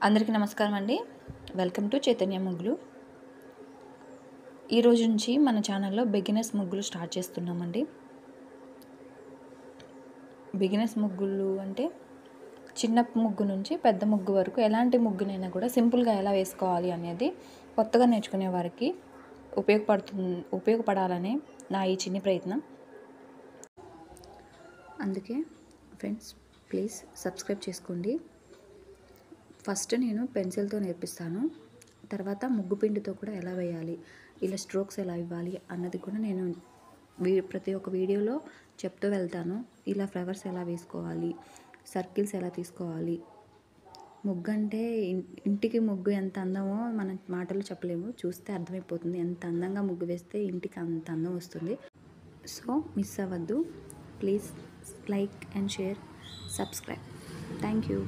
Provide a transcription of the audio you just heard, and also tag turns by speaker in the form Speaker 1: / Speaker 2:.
Speaker 1: అందరికీ నమస్కారం అండి. వెల్కమ్ టు చైతన్య ముగ్గులు. ఈరోజు నుంచి మన ఛానల్లో బిగినర్స్ ముగ్గులు స్టార్ట్ చేస్తున్నామండి. బిగినర్స్ ముగ్గులు అంటే చిన్న ముగ్గు నుంచి పెద్ద ముగ్గు వరకు ఎలాంటి ముగ్గునైనా కూడా సింపుల్గా ఎలా వేసుకోవాలి అనేది కొత్తగా నేర్చుకునే వారికి ఉపయోగపడాలనే నా ఈ చిన్ని ప్రయత్నం. అందుకే ఫ్రెండ్స్ ప్లీజ్ సబ్స్క్రైబ్ చేసుకోండి. ఫస్ట్ నేను పెన్సిల్తో నేర్పిస్తాను, తర్వాత ముగ్గు పిండితో కూడా ఎలా వేయాలి, ఇలా స్ట్రోక్స్ ఎలా ఇవ్వాలి అన్నది కూడా నేను ప్రతి ఒక్క వీడియోలో చెప్తూ వెళ్తాను. ఇలా ఫ్లవర్స్ ఎలా వేసుకోవాలి, సర్కిల్స్ ఎలా తీసుకోవాలి. ముగ్గు అంటే ఇంటికి ముగ్గు ఎంత అందమో మనం మాటలు చెప్పలేము, చూస్తే అర్థమైపోతుంది. ఎంత అందంగా ముగ్గు వేస్తే ఇంటికి అంత అందం వస్తుంది. సో మిస్ అవ్వద్దు. Please like and share, subscribe. Thank you.